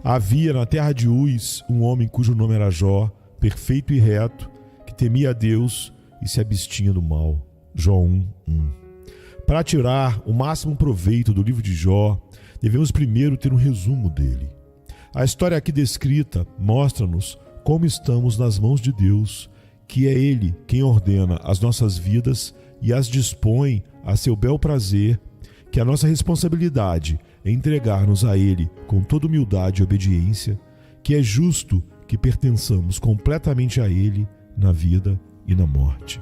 Havia na terra de Uz um homem cujo nome era Jó, perfeito e reto, que temia a Deus e se abstinha do mal. Jó 1:1. Para tirar o máximo proveito do livro de Jó, devemos primeiro ter um resumo dele. A história aqui descrita mostra-nos como estamos nas mãos de Deus, que é Ele quem ordena as nossas vidas e as dispõe a seu bel prazer, que a nossa responsabilidade é entregar-nos a Ele com toda humildade e obediência, que é justo que pertençamos completamente a Ele na vida e na morte.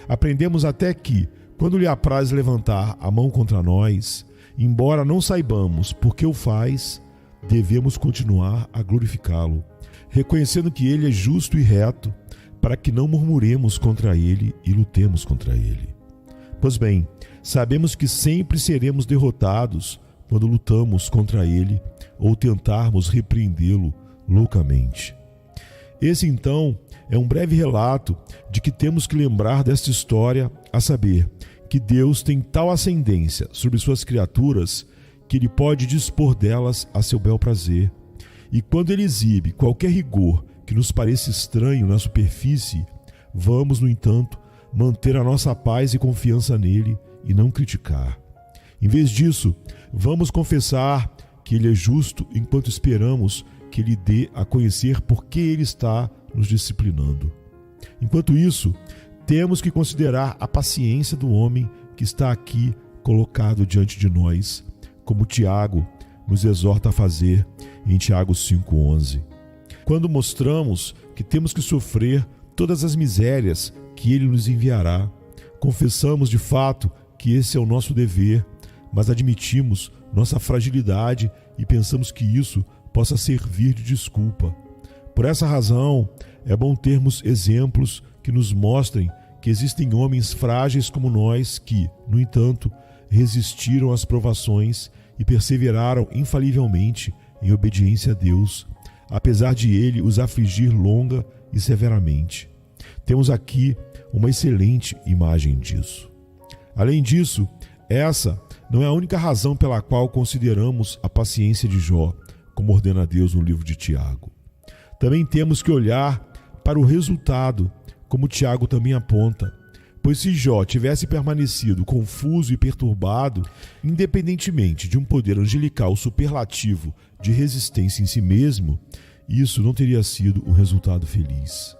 Aprendemos até que, quando lhe apraz levantar a mão contra nós, embora não saibamos por que o faz, devemos continuar a glorificá-lo, reconhecendo que Ele é justo e reto, para que não murmuremos contra Ele e lutemos contra Ele. Pois bem, sabemos que sempre seremos derrotados quando lutamos contra Ele ou tentarmos repreendê-lo loucamente. Esse, então, é um breve relato de que temos que lembrar desta história, a saber, que Deus tem tal ascendência sobre suas criaturas que Ele pode dispor delas a seu bel prazer. E quando Ele exibe qualquer rigor que nos pareça estranho na superfície, vamos, no entanto, manter a nossa paz e confiança nele e não criticar. Em vez disso, vamos confessar que Ele é justo enquanto esperamos que Ele dê a conhecer por que Ele está nos disciplinando. Enquanto isso, temos que considerar a paciência do homem que está aqui colocado diante de nós, como Tiago nos exorta a fazer em Tiago 5:11. Quando mostramos que temos que sofrer todas as misérias que Ele nos enviará, confessamos de fato que esse é o nosso dever, mas admitimos nossa fragilidade e pensamos que isso possa servir de desculpa. Por essa razão, é bom termos exemplos que nos mostrem que existem homens frágeis como nós que, no entanto, resistiram às provações e perseveraram infalivelmente em obediência a Deus, apesar de Ele os afligir longa e severamente. Temos aqui uma excelente imagem disso. Além disso, essa não é a única razão pela qual consideramos a paciência de Jó, como ordena Deus no livro de Tiago. Também temos que olhar para o resultado, como Tiago também aponta, pois se Jó tivesse permanecido confuso e perturbado, independentemente de um poder angelical superlativo de resistência em si mesmo, isso não teria sido um resultado feliz.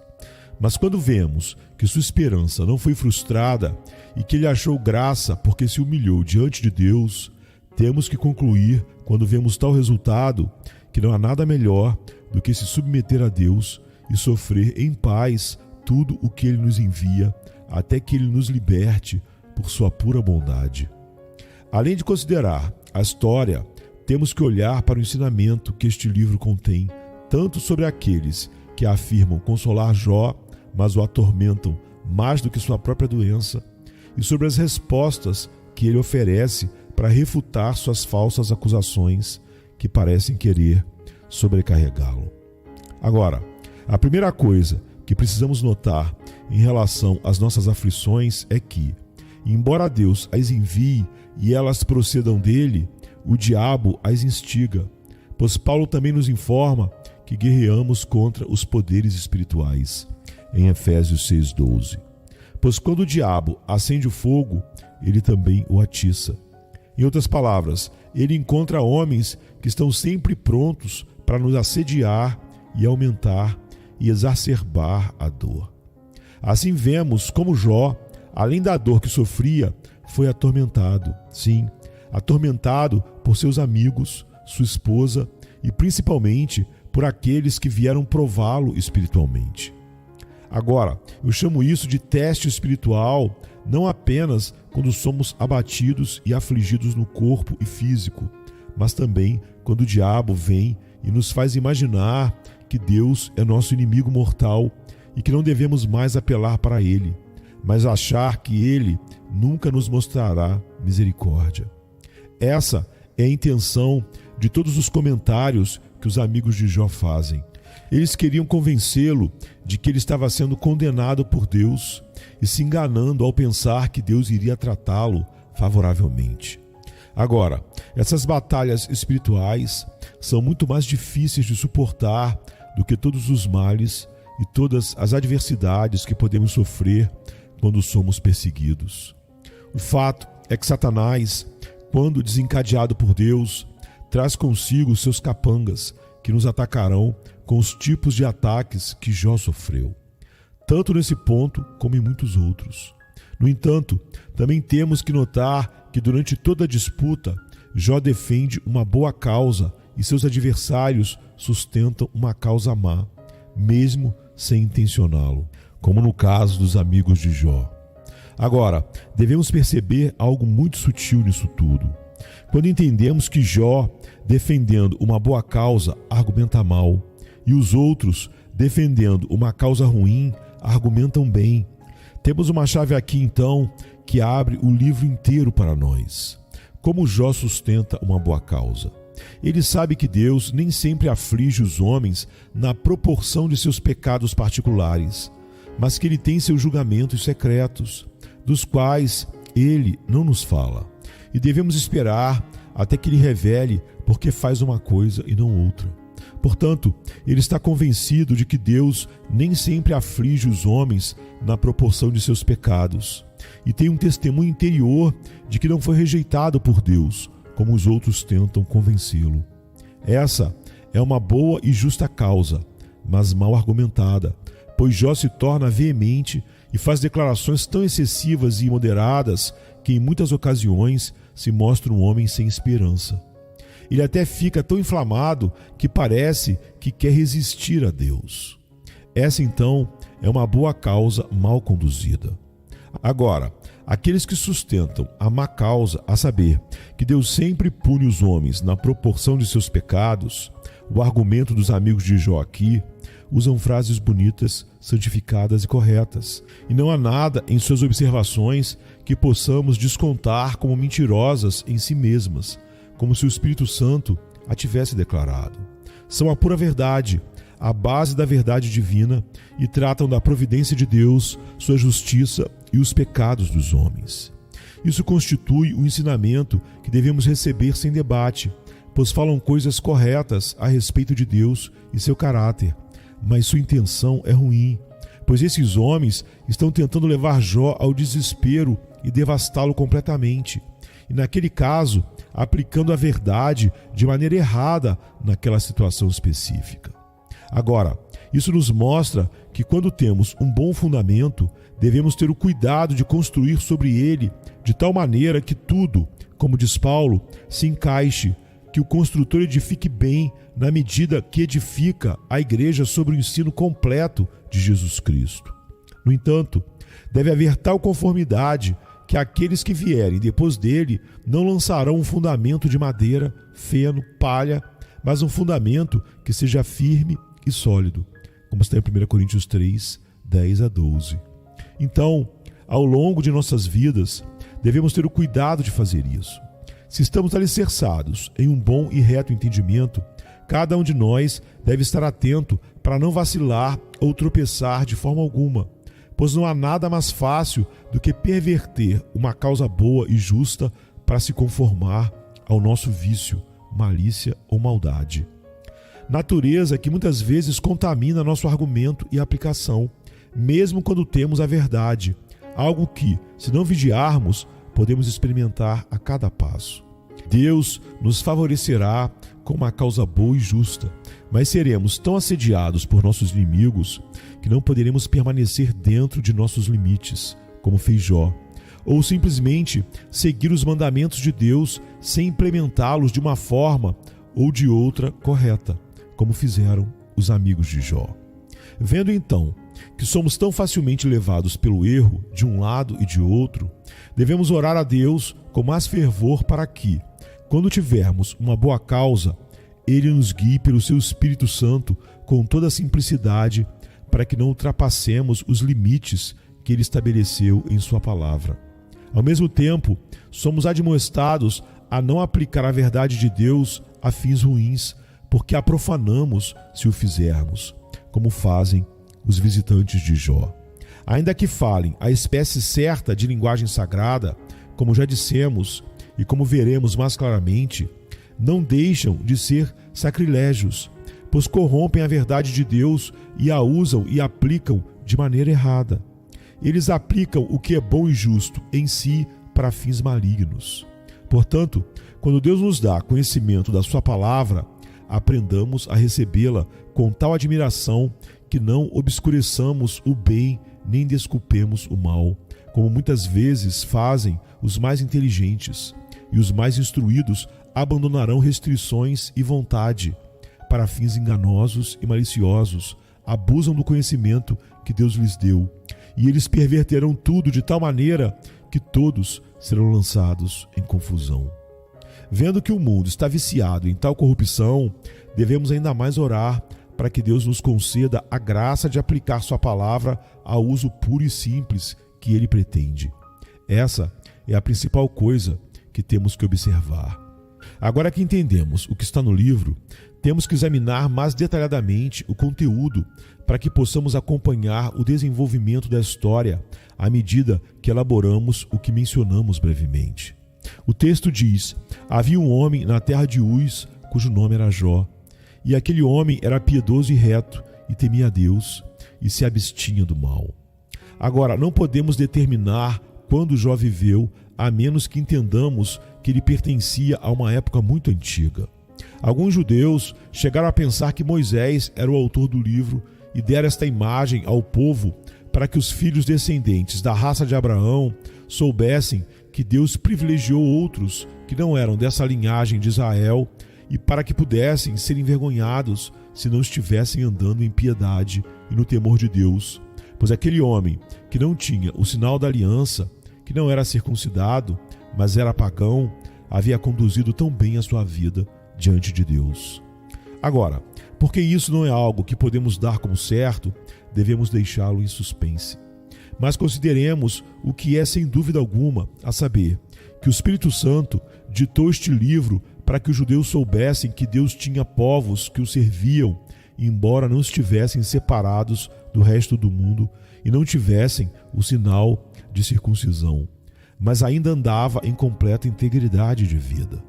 Mas quando vemos que sua esperança não foi frustrada e que ele achou graça porque se humilhou diante de Deus, temos que concluir, quando vemos tal resultado, que não há nada melhor do que se submeter a Deus e sofrer em paz tudo o que Ele nos envia, até que Ele nos liberte por sua pura bondade. Além de considerar a história, temos que olhar para o ensinamento que este livro contém, tanto sobre aqueles que afirmam consolar Jó, mas o atormentam mais do que sua própria doença, e sobre as respostas que ele oferece para refutar suas falsas acusações que parecem querer sobrecarregá-lo. Agora, a primeira coisa que precisamos notar em relação às nossas aflições é que, embora Deus as envie e elas procedam dele, o diabo as instiga, pois Paulo também nos informa que guerreamos contra os poderes espirituais, em Efésios 6:12. Pois quando o diabo acende o fogo, ele também o atiça. Em outras palavras, ele encontra homens que estão sempre prontos para nos assediar e aumentar e exacerbar a dor. Assim vemos como Jó, além da dor que sofria, foi atormentado. Sim, atormentado por seus amigos, sua esposa e principalmente por aqueles que vieram prová-lo espiritualmente. Agora, eu chamo isso de teste espiritual não apenas quando somos abatidos e afligidos no corpo e físico, mas também quando o diabo vem e nos faz imaginar que Deus é nosso inimigo mortal e que não devemos mais apelar para Ele, mas achar que Ele nunca nos mostrará misericórdia. Essa é a intenção de todos os comentários que os amigos de Jó fazem. Eles queriam convencê-lo de que ele estava sendo condenado por Deus e se enganando ao pensar que Deus iria tratá-lo favoravelmente. Agora, essas batalhas espirituais são muito mais difíceis de suportar do que todos os males e todas as adversidades que podemos sofrer quando somos perseguidos. O fato é que Satanás, quando desencadeado por Deus, traz consigo seus capangas que nos atacarão com os tipos de ataques que Jó sofreu, tanto nesse ponto como em muitos outros. No entanto, também temos que notar que durante toda a disputa, Jó defende uma boa causa e seus adversários sustentam uma causa má, mesmo sem intencioná-lo, como no caso dos amigos de Jó. Agora, devemos perceber algo muito sutil nisso tudo. Quando entendemos que Jó, defendendo uma boa causa, argumenta mal, e os outros, defendendo uma causa ruim, argumentam bem, temos uma chave aqui então que abre o livro inteiro para nós. Como Jó sustenta uma boa causa? Ele sabe que Deus nem sempre aflige os homens na proporção de seus pecados particulares, mas que ele tem seus julgamentos secretos, dos quais ele não nos fala. E devemos esperar até que ele revele porque faz uma coisa e não outra. Portanto, ele está convencido de que Deus nem sempre aflige os homens na proporção de seus pecados, e tem um testemunho interior de que não foi rejeitado por Deus, como os outros tentam convencê-lo. Essa é uma boa e justa causa, mas mal argumentada, pois Jó se torna veemente e faz declarações tão excessivas e imoderadas que em muitas ocasiões se mostra um homem sem esperança. Ele até fica tão inflamado que parece que quer resistir a Deus. Essa então é uma boa causa mal conduzida. Agora, aqueles que sustentam a má causa, a saber, que Deus sempre pune os homens na proporção de seus pecados, o argumento dos amigos de Jó aqui, usam frases bonitas, santificadas e corretas, e não há nada em suas observações que possamos descontar como mentirosas em si mesmas, como se o Espírito Santo a tivesse declarado. São a pura verdade, a base da verdade divina, e tratam da providência de Deus, sua justiça e os pecados dos homens. Isso constitui um ensinamento que devemos receber sem debate, pois falam coisas corretas a respeito de Deus e seu caráter, mas sua intenção é ruim, pois esses homens estão tentando levar Jó ao desespero e devastá-lo completamente, e naquele caso, aplicando a verdade de maneira errada naquela situação específica. Agora, isso nos mostra que quando temos um bom fundamento, devemos ter o cuidado de construir sobre ele de tal maneira que tudo, como diz Paulo, se encaixe, que o construtor edifique bem na medida que edifica a igreja sobre o ensino completo de Jesus Cristo. No entanto, deve haver tal conformidade que aqueles que vierem depois dele não lançarão um fundamento de madeira, feno, palha, mas um fundamento que seja firme e sólido, como está em 1 Coríntios 3, 10 a 12. Então, ao longo de nossas vidas, devemos ter o cuidado de fazer isso. Se estamos alicerçados em um bom e reto entendimento, cada um de nós deve estar atento para não vacilar ou tropeçar de forma alguma, pois não há nada mais fácil do que perverter uma causa boa e justa para se conformar ao nosso vício, malícia ou maldade. Natureza que muitas vezes contamina nosso argumento e aplicação, mesmo quando temos a verdade, algo que, se não vigiarmos, podemos experimentar a cada passo. Deus nos favorecerá com uma causa boa e justa, mas seremos tão assediados por nossos inimigos que não poderemos permanecer dentro de nossos limites, como fez Jó, ou simplesmente seguir os mandamentos de Deus sem implementá-los de uma forma ou de outra correta, como fizeram os amigos de Jó. Vendo então que somos tão facilmente levados pelo erro de um lado e de outro, devemos orar a Deus com mais fervor para que, quando tivermos uma boa causa, Ele nos guie pelo seu Espírito Santo com toda a simplicidade para que não ultrapassemos os limites que Ele estabeleceu em sua palavra. Ao mesmo tempo, somos admoestados a não aplicar a verdade de Deus a fins ruins, porque a profanamos se o fizermos, como fazem os visitantes de Jó. Ainda que falem a espécie certa de linguagem sagrada, como já dissemos, e como veremos mais claramente, não deixam de ser sacrilégios, pois corrompem a verdade de Deus e a usam e aplicam de maneira errada. Eles aplicam o que é bom e justo em si para fins malignos. Portanto, quando Deus nos dá conhecimento da sua palavra, aprendamos a recebê-la com tal admiração que não obscureçamos o bem nem desculpemos o mal, como muitas vezes fazem os mais inteligentes, e os mais instruídos abandonarão restrições e vontade para fins enganosos e maliciosos, abusam do conhecimento que Deus lhes deu, e eles perverterão tudo de tal maneira que todos serão lançados em confusão. Vendo que o mundo está viciado em tal corrupção, devemos ainda mais orar para que Deus nos conceda a graça de aplicar sua palavra ao uso puro e simples que Ele pretende. Essa é a principal coisa que temos que observar. Agora que entendemos o que está no livro, temos que examinar mais detalhadamente o conteúdo para que possamos acompanhar o desenvolvimento da história à medida que elaboramos o que mencionamos brevemente. O texto diz: havia um homem na terra de Uz, cujo nome era Jó, e aquele homem era piedoso e reto, e temia a Deus, e se abstinha do mal. Agora, não podemos determinar quando Jó viveu, a menos que entendamos que ele pertencia a uma época muito antiga. Alguns judeus chegaram a pensar que Moisés era o autor do livro e deram esta imagem ao povo para que os filhos descendentes da raça de Abraão soubessem que Deus privilegiou outros que não eram dessa linhagem de Israel e para que pudessem ser envergonhados se não estivessem andando em piedade e no temor de Deus. Pois aquele homem que não tinha o sinal da aliança, que não era circuncidado, mas era pagão, havia conduzido tão bem a sua vida diante de Deus. Agora, porque isso não é algo que podemos dar como certo, devemos deixá-lo em suspense. Mas consideremos o que é sem dúvida alguma, a saber, que o Espírito Santo ditou este livro para que os judeus soubessem que Deus tinha povos que o serviam, embora não estivessem separados do resto do mundo e não tivessem o sinal de circuncisão, mas ainda andava em completa integridade de vida.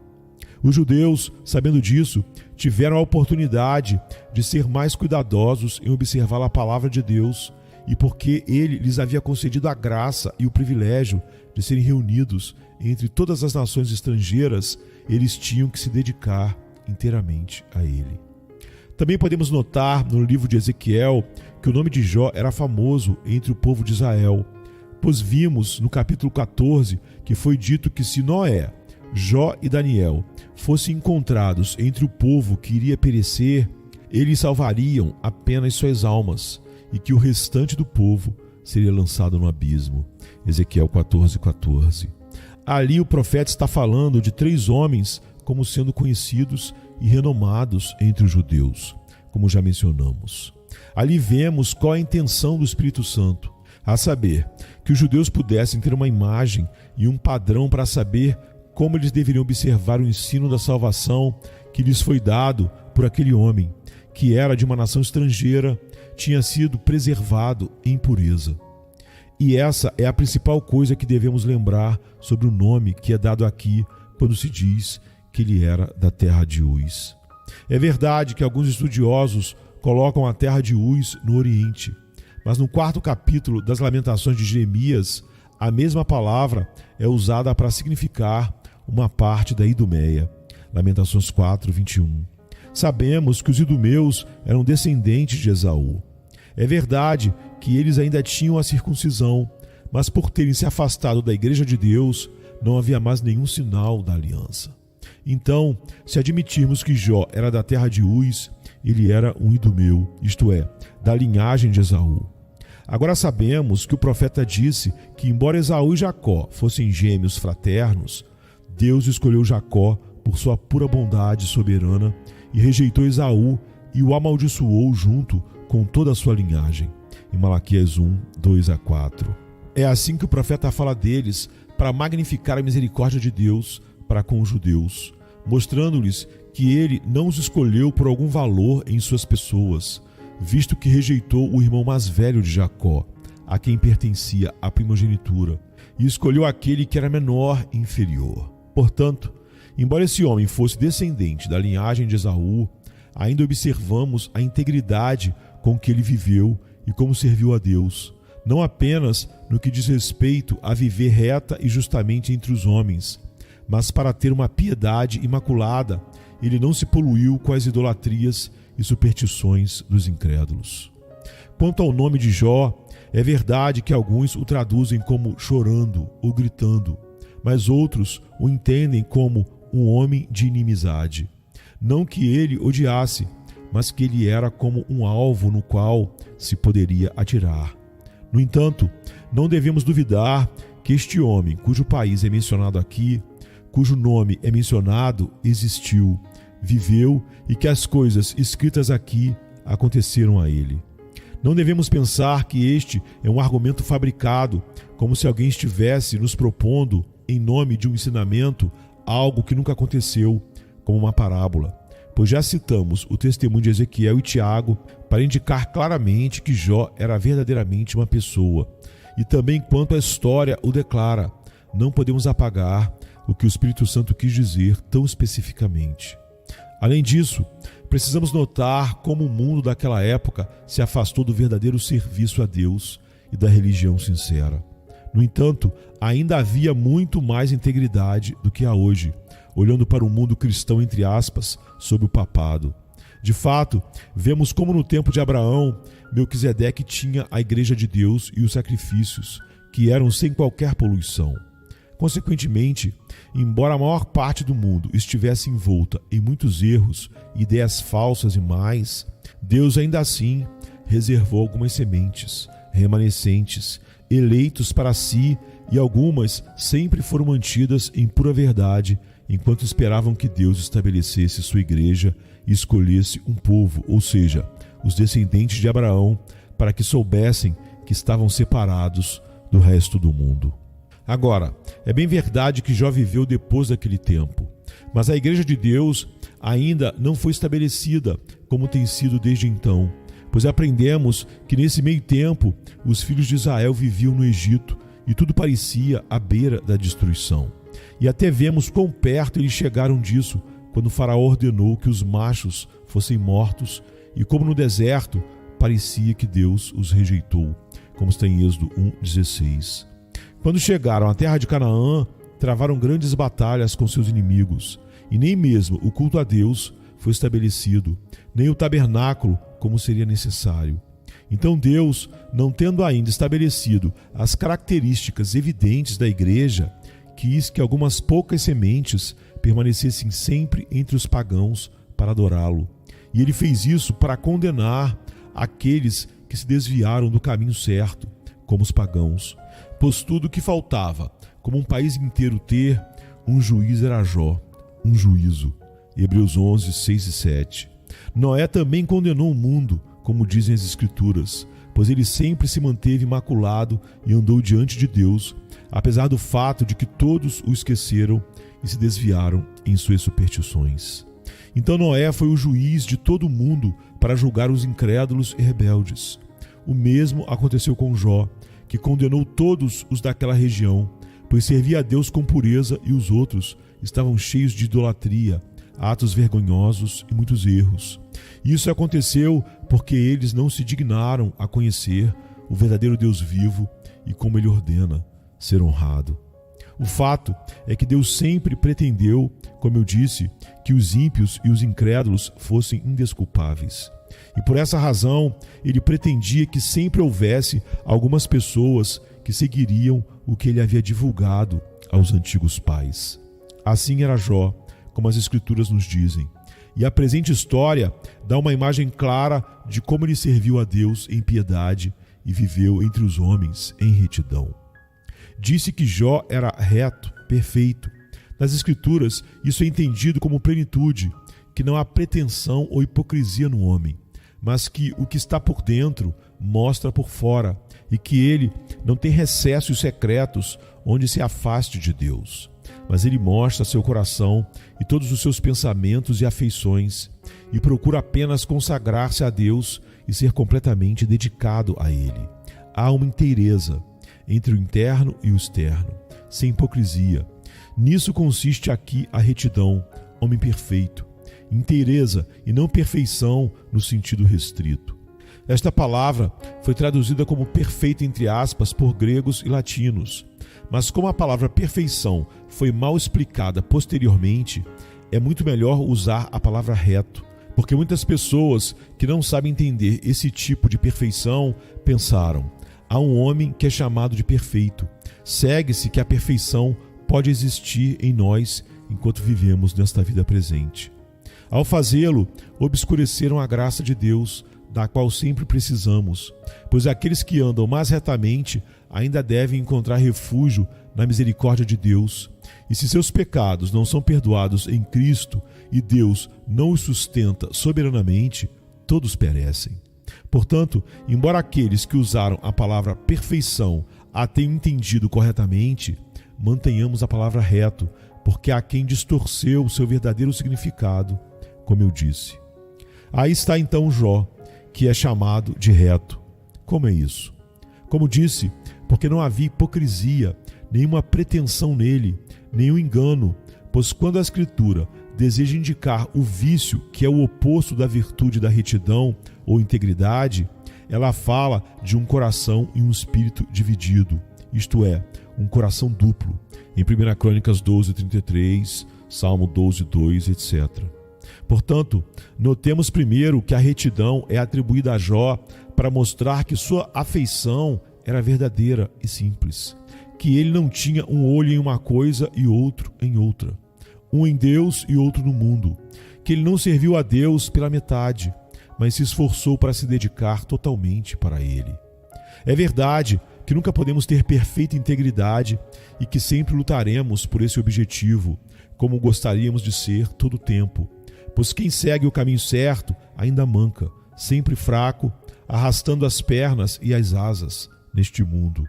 Os judeus, sabendo disso, tiveram a oportunidade de ser mais cuidadosos em observar a palavra de Deus, e porque ele lhes havia concedido a graça e o privilégio de serem reunidos entre todas as nações estrangeiras, eles tinham que se dedicar inteiramente a ele. Também podemos notar no livro de Ezequiel que o nome de Jó era famoso entre o povo de Israel, pois vimos no capítulo 14 que foi dito que se Noé, Jó e Daniel fossem encontrados entre o povo que iria perecer, eles salvariam apenas suas almas e que o restante do povo seria lançado no abismo. Ezequiel 14:14. Ali o profeta está falando de 3 homens como sendo conhecidos e renomados entre os judeus, como já mencionamos. Ali vemos qual a intenção do Espírito Santo, a saber, que os judeus pudessem ter uma imagem e um padrão para saber como eles deveriam observar o ensino da salvação que lhes foi dado por aquele homem, que era de uma nação estrangeira, tinha sido preservado em pureza. E essa é a principal coisa que devemos lembrar sobre o nome que é dado aqui quando se diz que ele era da terra de Uz. É verdade que alguns estudiosos colocam a terra de Uz no Oriente, mas no 4º capítulo das Lamentações de Jeremias, a mesma palavra é usada para significar uma parte da Idumeia. Lamentações 4:21. Sabemos que os idumeus eram descendentes de Esaú. É verdade que eles ainda tinham a circuncisão, mas por terem se afastado da igreja de Deus, não havia mais nenhum sinal da aliança. Então, se admitirmos que Jó era da terra de Uz, ele era um idumeu, isto é, da linhagem de Esaú. Agora sabemos que o profeta disse que, embora Esaú e Jacó fossem gêmeos fraternos, Deus escolheu Jacó por sua pura bondade soberana e rejeitou Esaú e o amaldiçoou junto com toda a sua linhagem. Em Malaquias 1:2-4. É assim que o profeta fala deles para magnificar a misericórdia de Deus para com os judeus, mostrando-lhes que ele não os escolheu por algum valor em suas pessoas, visto que rejeitou o irmão mais velho de Jacó, a quem pertencia a primogenitura, e escolheu aquele que era menor e inferior. Portanto, embora esse homem fosse descendente da linhagem de Esaú, ainda observamos a integridade com que ele viveu e como serviu a Deus, não apenas no que diz respeito a viver reta e justamente entre os homens, mas para ter uma piedade imaculada, ele não se poluiu com as idolatrias e superstições dos incrédulos. Quanto ao nome de Jó, é verdade que alguns o traduzem como chorando ou gritando, mas outros o entendem como um homem de inimizade. Não que ele odiasse, mas que ele era como um alvo no qual se poderia atirar. No entanto, não devemos duvidar que este homem, cujo país é mencionado aqui, cujo nome é mencionado, existiu, viveu e que as coisas escritas aqui aconteceram a ele. Não devemos pensar que este é um argumento fabricado, como se alguém estivesse nos propondo, em nome de um ensinamento, algo que nunca aconteceu, como uma parábola, pois já citamos o testemunho de Ezequiel e Tiago para indicar claramente que Jó era verdadeiramente uma pessoa, e também quanto a história o declara, não podemos apagar o que o Espírito Santo quis dizer tão especificamente. Além disso, precisamos notar como o mundo daquela época se afastou do verdadeiro serviço a Deus e da religião sincera. No entanto, ainda havia muito mais integridade do que há hoje, olhando para o mundo cristão, entre aspas, sob o papado. De fato, vemos como no tempo de Abraão, Melquisedeque tinha a igreja de Deus e os sacrifícios, que eram sem qualquer poluição. Consequentemente, embora a maior parte do mundo estivesse envolta em muitos erros, ideias falsas e mais, Deus ainda assim reservou algumas sementes, remanescentes, eleitos para si, e algumas sempre foram mantidas em pura verdade, enquanto esperavam que Deus estabelecesse sua igreja e escolhesse um povo, ou seja, os descendentes de Abraão, para que soubessem que estavam separados do resto do mundo. Agora, é bem verdade que Jó viveu depois daquele tempo, mas a igreja de Deus ainda não foi estabelecida como tem sido desde então, pois aprendemos que nesse meio tempo os filhos de Israel viviam no Egito e tudo parecia à beira da destruição. E até vemos quão perto eles chegaram disso quando o faraó ordenou que os machos fossem mortos e como no deserto parecia que Deus os rejeitou, como está em Êxodo 1:16. Quando chegaram à terra de Canaã, travaram grandes batalhas com seus inimigos, e nem mesmo o culto a Deus foi estabelecido, nem o tabernáculo como seria necessário. Então Deus, não tendo ainda estabelecido as características evidentes da igreja, quis que algumas poucas sementes permanecessem sempre entre os pagãos para adorá-lo. E ele fez isso para condenar aqueles que se desviaram do caminho certo, como os pagãos. Pois tudo que faltava, como um país inteiro ter, um juiz era Jó, um juízo. Hebreus 11, 6 e 7. Noé também condenou o mundo, como dizem as Escrituras, pois ele sempre se manteve imaculado e andou diante de Deus, apesar do fato de que todos o esqueceram e se desviaram em suas superstições. Então Noé foi o juiz de todo o mundo para julgar os incrédulos e rebeldes. O mesmo aconteceu com Jó, que condenou todos os daquela região, pois servia a Deus com pureza e os outros estavam cheios de idolatria, atos vergonhosos e muitos erros. Isso aconteceu porque eles não se dignaram a conhecer o verdadeiro Deus vivo e como ele ordena ser honrado. O fato é que Deus sempre pretendeu, como eu disse, que os ímpios e os incrédulos fossem indesculpáveis. E por essa razão, ele pretendia que sempre houvesse algumas pessoas que seguiriam o que ele havia divulgado aos antigos pais. Assim era Jó, como as Escrituras nos dizem. E a presente história dá uma imagem clara de como ele serviu a Deus em piedade e viveu entre os homens em retidão. Disse que Jó era reto, perfeito. Nas Escrituras, isso é entendido como plenitude, que não há pretensão ou hipocrisia no homem, mas que o que está por dentro mostra por fora, e que ele não tem recessos secretos onde se afaste de Deus. Mas ele mostra seu coração e todos os seus pensamentos e afeições, e procura apenas consagrar-se a Deus e ser completamente dedicado a Ele. Há uma inteireza entre o interno e o externo, sem hipocrisia, Nisso consiste aqui a retidão, homem perfeito, inteireza e não perfeição no sentido restrito. Esta palavra foi traduzida como perfeito entre aspas por gregos e latinos, mas como a palavra perfeição foi mal explicada posteriormente, é muito melhor usar a palavra reto, porque muitas pessoas que não sabem entender esse tipo de perfeição pensaram: há um homem que é chamado de perfeito. Segue-se que a perfeição pode existir em nós enquanto vivemos nesta vida presente. Ao fazê-lo, obscureceram a graça de Deus, da qual sempre precisamos, pois aqueles que andam mais retamente ainda devem encontrar refúgio na misericórdia de Deus. E se seus pecados não são perdoados em Cristo e Deus não os sustenta soberanamente, todos perecem. Portanto, embora aqueles que usaram a palavra perfeição a tenham entendido corretamente, mantenhamos a palavra reto, porque há quem distorceu o seu verdadeiro significado, como eu disse. Aí está então Jó, que é chamado de reto. Como é isso? Como disse, porque não havia hipocrisia, nenhuma pretensão nele, nenhum engano, pois quando a Escritura deseja indicar o vício, que é o oposto da virtude da retidão ou integridade, ela fala de um coração e um espírito dividido, isto é, um coração duplo, em 1 Crônicas 12:33, Salmo 12:2, etc. Portanto, notemos primeiro que a retidão é atribuída a Jó para mostrar que sua afeição era verdadeira e simples, que ele não tinha um olho em uma coisa e outro em outra, um em Deus e outro no mundo, que ele não serviu a Deus pela metade, mas se esforçou para se dedicar totalmente para ele. É verdade que nunca podemos ter perfeita integridade e que sempre lutaremos por esse objetivo, como gostaríamos de ser todo o tempo, pois quem segue o caminho certo ainda manca, sempre fraco, arrastando as pernas e as asas neste mundo.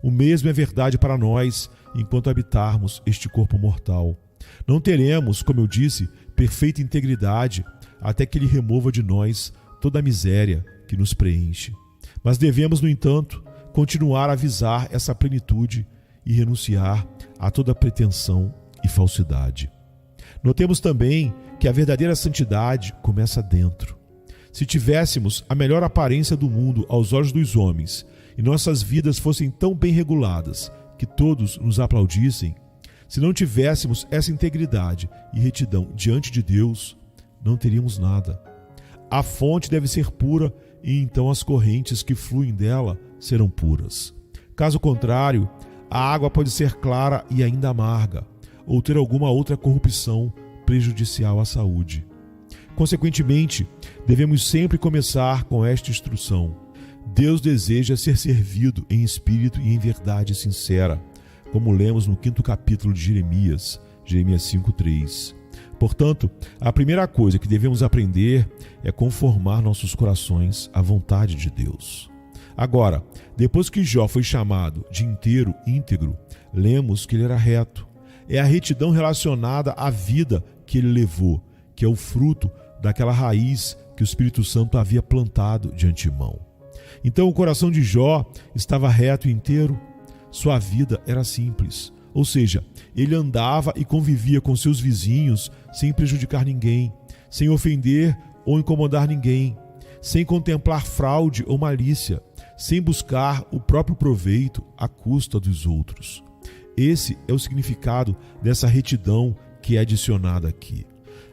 O mesmo é verdade para nós enquanto habitarmos este corpo mortal. Não teremos, como eu disse, perfeita integridade até que Ele remova de nós toda a miséria que nos preenche. Mas devemos, no entanto, continuar a visar essa plenitude e renunciar a toda pretensão e falsidade. Notemos também que a verdadeira santidade começa dentro. Se tivéssemos a melhor aparência do mundo aos olhos dos homens e nossas vidas fossem tão bem reguladas que todos nos aplaudissem, se não tivéssemos essa integridade e retidão diante de Deus, não teríamos nada. A fonte deve ser pura e então as correntes que fluem dela serão puras. Caso contrário, a água pode ser clara e ainda amarga, ou ter alguma outra corrupção prejudicial à saúde. Consequentemente, devemos sempre começar com esta instrução: Deus deseja ser servido em espírito e em verdade sincera, como lemos no 5º capítulo de Jeremias 5:3. Portanto, a primeira coisa que devemos aprender é conformar nossos corações à vontade de Deus. Agora, depois que Jó foi chamado de inteiro, íntegro, lemos que ele era reto. É a retidão relacionada à vida que ele levou, que é o fruto daquela raiz que o Espírito Santo havia plantado de antemão. Então o coração de Jó estava reto e inteiro, sua vida era simples, ou seja, ele andava e convivia com seus vizinhos sem prejudicar ninguém, sem ofender ou incomodar ninguém, sem contemplar fraude ou malícia, sem buscar o próprio proveito à custa dos outros. Esse é o significado dessa retidão que é adicionada aqui.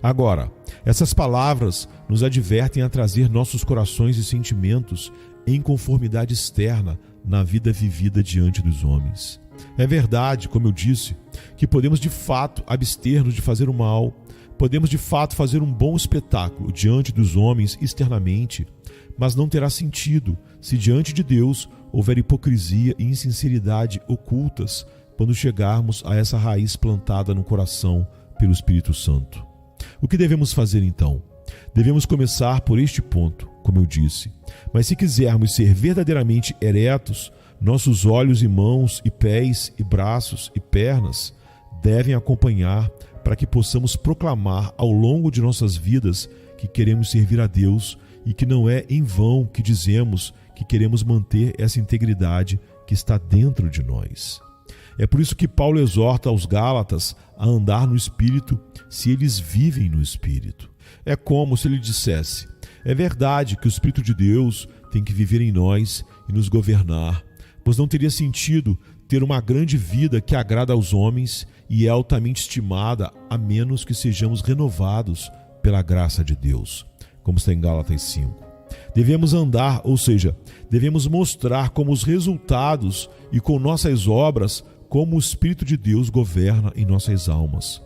Agora, essas palavras nos advertem a trazer nossos corações e sentimentos em conformidade externa na vida vivida diante dos homens. É verdade, como eu disse, que podemos de fato abster-nos de fazer o mal, podemos de fato fazer um bom espetáculo diante dos homens externamente, mas não terá sentido se diante de Deus houver hipocrisia e insinceridade ocultas quando chegarmos a essa raiz plantada no coração pelo Espírito Santo. O que devemos fazer então? Devemos começar por este ponto, como eu disse. Mas se quisermos ser verdadeiramente eretos, nossos olhos e mãos e pés e braços e pernas devem acompanhar para que possamos proclamar ao longo de nossas vidas que queremos servir a Deus e que não é em vão que dizemos que queremos manter essa integridade que está dentro de nós. É por isso que Paulo exorta aos Gálatas a andar no Espírito, se eles vivem no Espírito. É como se ele dissesse: é verdade que o Espírito de Deus tem que viver em nós e nos governar, pois não teria sentido ter uma grande vida que agrada aos homens e é altamente estimada, a menos que sejamos renovados pela graça de Deus, como está em Gálatas 5. Devemos andar, ou seja, devemos mostrar como os resultados e com nossas obras como o Espírito de Deus governa em nossas almas.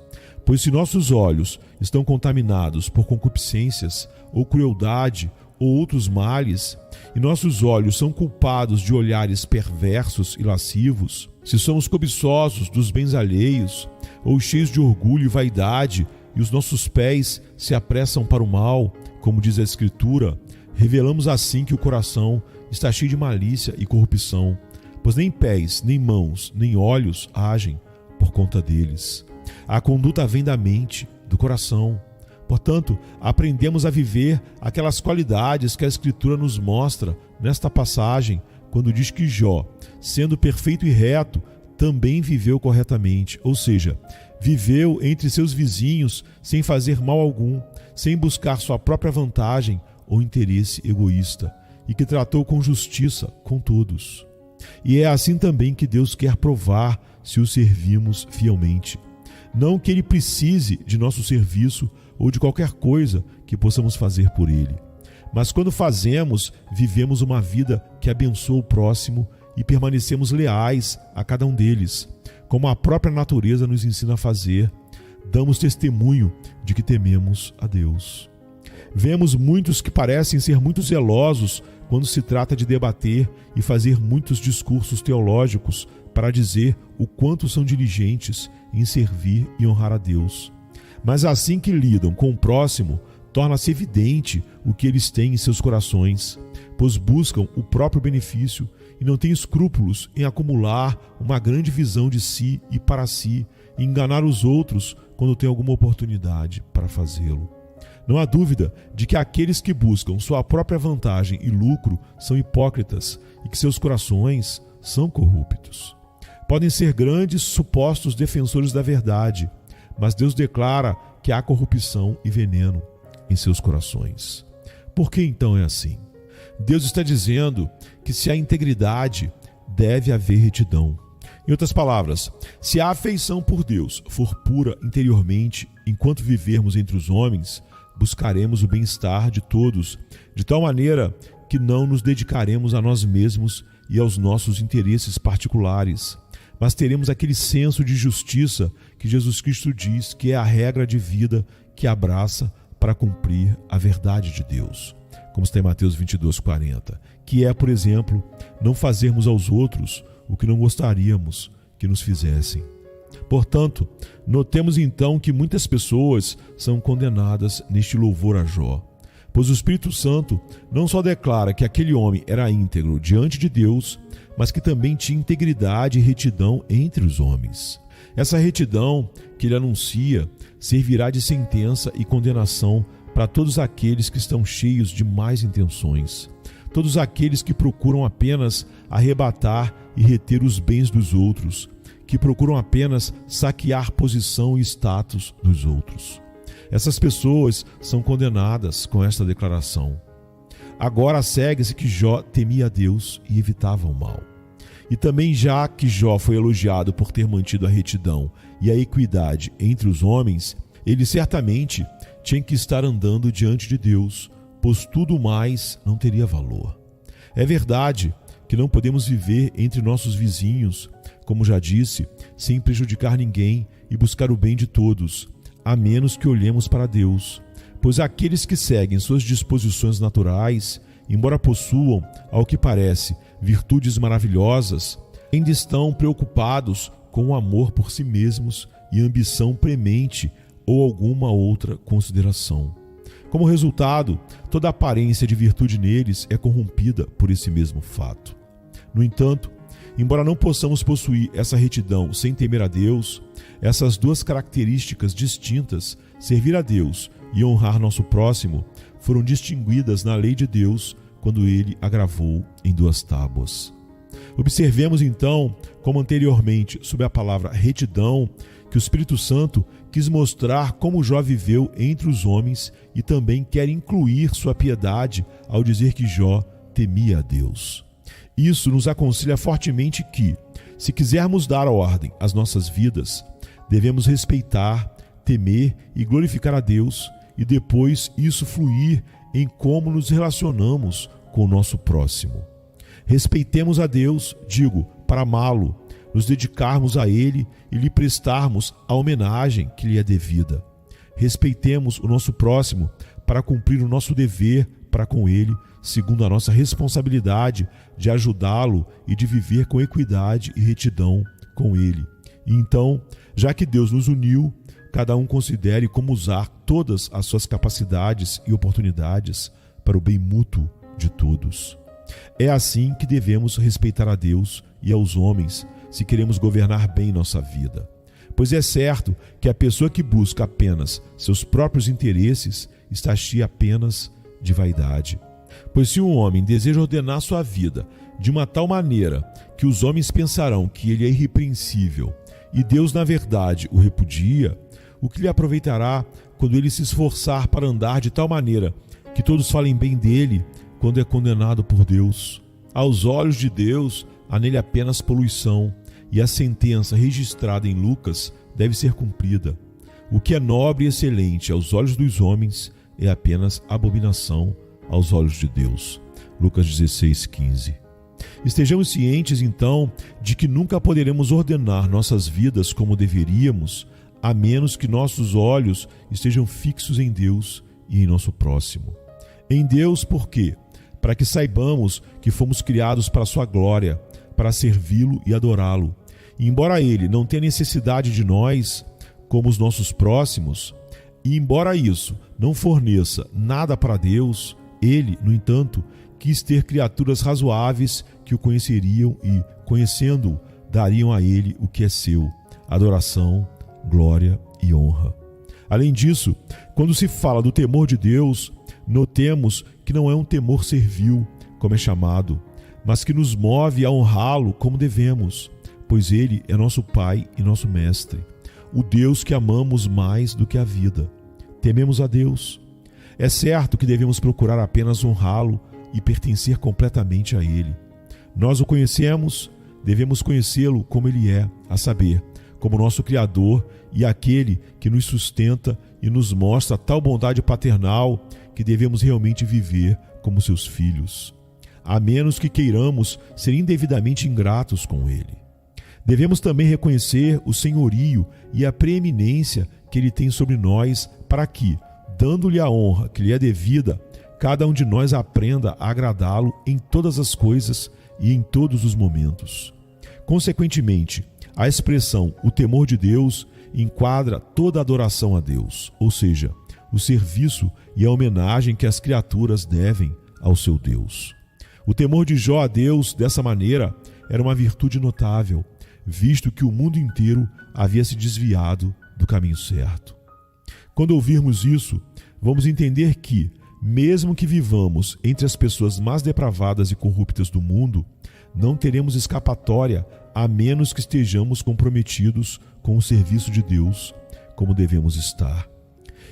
Pois se nossos olhos estão contaminados por concupiscências ou crueldade ou outros males, e nossos olhos são culpados de olhares perversos e lascivos, se somos cobiçosos dos bens alheios ou cheios de orgulho e vaidade, e os nossos pés se apressam para o mal, como diz a Escritura, revelamos assim que o coração está cheio de malícia e corrupção, pois nem pés, nem mãos, nem olhos agem por conta deles. A conduta vem da mente, do coração. Portanto, aprendemos a viver aquelas qualidades que a Escritura nos mostra nesta passagem, quando diz que Jó, sendo perfeito e reto, também viveu corretamente, ou seja, viveu entre seus vizinhos sem fazer mal algum, sem buscar sua própria vantagem ou interesse egoísta, e que tratou com justiça com todos. E é assim também que Deus quer provar se o servimos fielmente. Não que Ele precise de nosso serviço ou de qualquer coisa que possamos fazer por Ele. Mas quando fazemos, vivemos uma vida que abençoa o próximo e permanecemos leais a cada um deles, como a própria natureza nos ensina a fazer. Damos testemunho de que tememos a Deus. Vemos muitos que parecem ser muito zelosos quando se trata de debater e fazer muitos discursos teológicos para dizer o quanto são diligentes em servir e honrar a Deus. Mas assim que lidam com o próximo, torna-se evidente o que eles têm em seus corações, pois buscam o próprio benefício e não têm escrúpulos em acumular uma grande visão de si e para si, e enganar os outros quando tem alguma oportunidade para fazê-lo. Não há dúvida de que aqueles que buscam sua própria vantagem e lucro são hipócritas e que seus corações são corruptos. Podem ser grandes supostos defensores da verdade, mas Deus declara que há corrupção e veneno em seus corações. Por que então é assim? Deus está dizendo que se há integridade, deve haver retidão. Em outras palavras, se a afeição por Deus for pura interiormente, enquanto vivermos entre os homens, buscaremos o bem-estar de todos, de tal maneira que não nos dedicaremos a nós mesmos e aos nossos interesses particulares, mas teremos aquele senso de justiça que Jesus Cristo diz que é a regra de vida que abraça para cumprir a verdade de Deus, como está em Mateus 22:40, que é, por exemplo, não fazermos aos outros o que não gostaríamos que nos fizessem. Portanto, notemos então que muitas pessoas são condenadas neste louvor a Jó, pois o Espírito Santo não só declara que aquele homem era íntegro diante de Deus, mas que também tinha integridade e retidão entre os homens. Essa retidão que ele anuncia servirá de sentença e condenação para todos aqueles que estão cheios de más intenções, todos aqueles que procuram apenas arrebatar e reter os bens dos outros, que procuram apenas saquear posição e status dos outros. Essas pessoas são condenadas com esta declaração. Agora segue-se que Jó temia a Deus e evitava o mal. E também, já que Jó foi elogiado por ter mantido a retidão e a equidade entre os homens, ele certamente tinha que estar andando diante de Deus, pois tudo mais não teria valor. É verdade que não podemos viver entre nossos vizinhos, como já disse, sem prejudicar ninguém e buscar o bem de todos, a menos que olhemos para Deus, pois aqueles que seguem suas disposições naturais, embora possuam, ao que parece, virtudes maravilhosas, ainda estão preocupados com o amor por si mesmos e ambição premente ou alguma outra consideração. Como resultado, toda aparência de virtude neles é corrompida por esse mesmo fato. No entanto, embora não possamos possuir essa retidão sem temer a Deus, essas duas características distintas, servir a Deus e honrar nosso próximo, foram distinguidas na lei de Deus quando ele a gravou em 2 tábuas. Observemos então, como anteriormente, sobre a palavra retidão, que o Espírito Santo quis mostrar como Jó viveu entre os homens e também quer incluir sua piedade ao dizer que Jó temia a Deus. Isso nos aconselha fortemente que, se quisermos dar ordem às nossas vidas, devemos respeitar, temer e glorificar a Deus e depois isso fluir em como nos relacionamos com o nosso próximo. Respeitemos a Deus, para amá-lo, nos dedicarmos a Ele e lhe prestarmos a homenagem que lhe é devida. Respeitemos o nosso próximo para cumprir o nosso dever para com Ele, segundo a nossa responsabilidade de ajudá-lo e de viver com equidade e retidão com Ele. E então, já que Deus nos uniu, cada um considere como usar todas as suas capacidades e oportunidades para o bem mútuo de todos. É assim que devemos respeitar a Deus e aos homens se queremos governar bem nossa vida. Pois é certo que a pessoa que busca apenas seus próprios interesses está cheia apenas de vaidade. Pois se um homem deseja ordenar sua vida de uma tal maneira que os homens pensarão que ele é irrepreensível e Deus, na verdade, o repudia, o que lhe aproveitará quando ele se esforçar para andar de tal maneira que todos falem bem dele quando é condenado por Deus? Aos olhos de Deus, há nele apenas poluição, e a sentença registrada em Lucas deve ser cumprida. O que é nobre e excelente aos olhos dos homens é apenas abominação aos olhos de Deus. Lucas 16:15. Estejamos cientes, então, de que nunca poderemos ordenar nossas vidas como deveríamos, a menos que nossos olhos estejam fixos em Deus e em nosso próximo. Em Deus, por quê? Para que saibamos que fomos criados para a sua glória, para servi-lo e adorá-lo. E embora ele não tenha necessidade de nós, como os nossos próximos, e embora isso não forneça nada para Deus, ele, no entanto, quis ter criaturas razoáveis que o conheceriam e, conhecendo-o, dariam a ele o que é seu: adoração, glória e honra. Além disso, quando se fala do temor de Deus, notemos que não é um temor servil, como é chamado, mas que nos move a honrá-lo como devemos, pois ele é nosso Pai e nosso Mestre, o Deus que amamos mais do que a vida. Tememos a Deus. É certo que devemos procurar apenas honrá-lo e pertencer completamente a ele. Nós o conhecemos, devemos conhecê-lo como ele é, a saber, como nosso Criador e aquele que nos sustenta e nos mostra tal bondade paternal que devemos realmente viver como seus filhos, a menos que queiramos ser indevidamente ingratos com ele. Devemos também reconhecer o senhorio e a preeminência que ele tem sobre nós, para que, dando-lhe a honra que lhe é devida, cada um de nós aprenda a agradá-lo em todas as coisas e em todos os momentos. Consequentemente, a expressão "o temor de Deus" enquadra toda a adoração a Deus, ou seja, o serviço e a homenagem que as criaturas devem ao seu Deus. O temor de Jó a Deus, dessa maneira, era uma virtude notável, visto que o mundo inteiro havia se desviado do caminho certo. Quando ouvirmos isso, vamos entender que, mesmo que vivamos entre as pessoas mais depravadas e corruptas do mundo, não teremos escapatória a menos que estejamos comprometidos com o serviço de Deus, como devemos estar.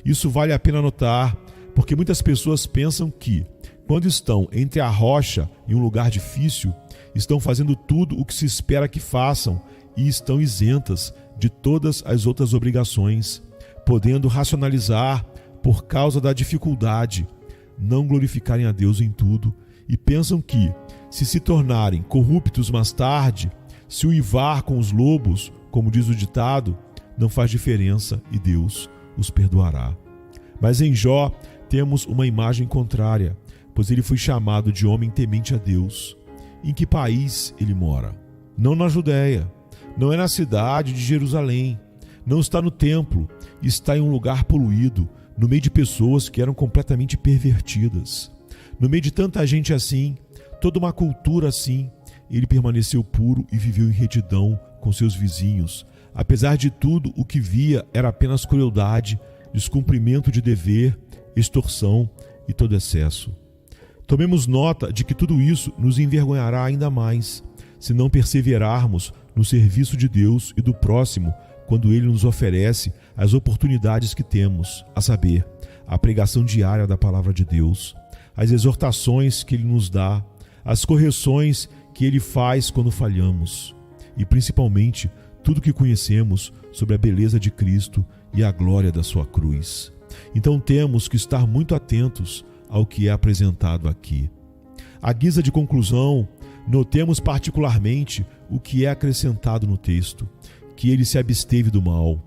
Isso vale a pena notar, porque muitas pessoas pensam que, quando estão entre a rocha e um lugar difícil, estão fazendo tudo o que se espera que façam e estão isentas de todas as outras obrigações, podendo racionalizar por causa da dificuldade, não glorificarem a Deus em tudo, e pensam que, se tornarem corruptos mais tarde, se uivar com os lobos, como diz o ditado, não faz diferença e Deus os perdoará. Mas em Jó temos uma imagem contrária, pois ele foi chamado de homem temente a Deus. Em que país ele mora? Não na Judéia, não é na cidade de Jerusalém, não está no templo, está em um lugar poluído, no meio de pessoas que eram completamente pervertidas. No meio de tanta gente assim, toda uma cultura assim, ele permaneceu puro e viveu em retidão com seus vizinhos. Apesar de tudo, o que via era apenas crueldade, descumprimento de dever, extorsão e todo excesso. Tomemos nota de que tudo isso nos envergonhará ainda mais, se não perseverarmos no serviço de Deus e do próximo quando Ele nos oferece as oportunidades que temos, a saber, a pregação diária da Palavra de Deus, as exortações que Ele nos dá, as correções que Ele faz quando falhamos e, principalmente, tudo que conhecemos sobre a beleza de Cristo e a glória da sua cruz. Então temos que estar muito atentos ao que é apresentado aqui. À guisa de conclusão, notemos particularmente o que é acrescentado no texto, que ele se absteve do mal.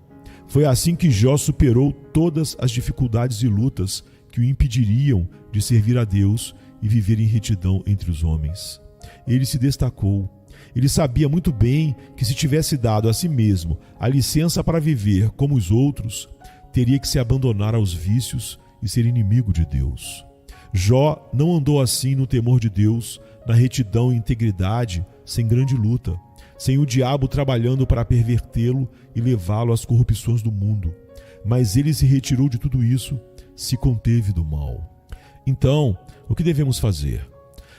Foi assim que Jó superou todas as dificuldades e lutas que o impediriam de servir a Deus e viver em retidão entre os homens. Ele se destacou. Ele sabia muito bem que se tivesse dado a si mesmo a licença para viver como os outros, teria que se abandonar aos vícios e ser inimigo de Deus. Jó não andou assim no temor de Deus, na retidão e integridade, sem grande luta, sem o diabo trabalhando para pervertê-lo e levá-lo às corrupções do mundo. Mas ele se retirou de tudo isso, se conteve do mal. Então, o que devemos fazer?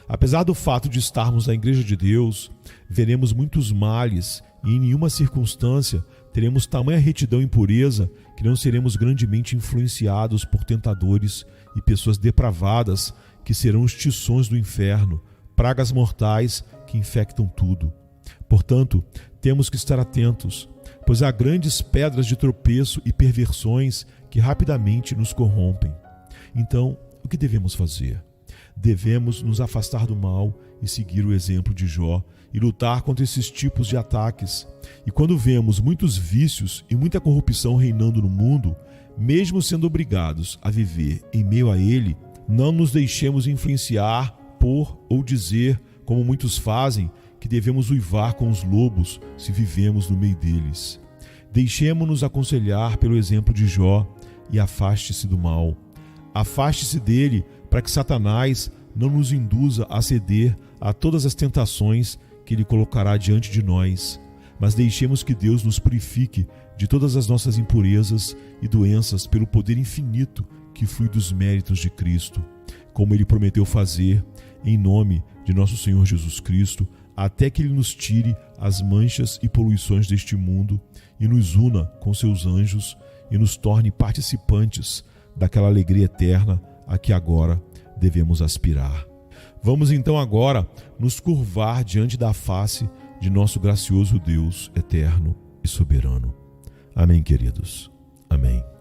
Apesar do fato de estarmos na Igreja de Deus, veremos muitos males e em nenhuma circunstância teremos tamanha retidão e pureza que não seremos grandemente influenciados por tentadores e pessoas depravadas que serão os tições do inferno, pragas mortais que infectam tudo. Portanto, temos que estar atentos, pois há grandes pedras de tropeço e perversões que rapidamente nos corrompem. Então, o que devemos fazer? Devemos nos afastar do mal e seguir o exemplo de Jó e lutar contra esses tipos de ataques. E quando vemos muitos vícios e muita corrupção reinando no mundo, mesmo sendo obrigados a viver em meio a ele, não nos deixemos influenciar por ou dizer, como muitos fazem, que devemos uivar com os lobos se vivemos no meio deles. Deixemo-nos aconselhar pelo exemplo de Jó e afaste-se do mal. Afaste-se dele para que Satanás não nos induza a ceder a todas as tentações que ele colocará diante de nós, mas deixemos que Deus nos purifique de todas as nossas impurezas e doenças pelo poder infinito que flui dos méritos de Cristo, como ele prometeu fazer em nome de nosso Senhor Jesus Cristo, até que ele nos tire as manchas e poluições deste mundo e nos una com seus anjos e nos torne participantes daquela alegria eterna a que agora devemos aspirar. Vamos então agora nos curvar diante da face de nosso gracioso Deus eterno e soberano. Amém, queridos. Amém.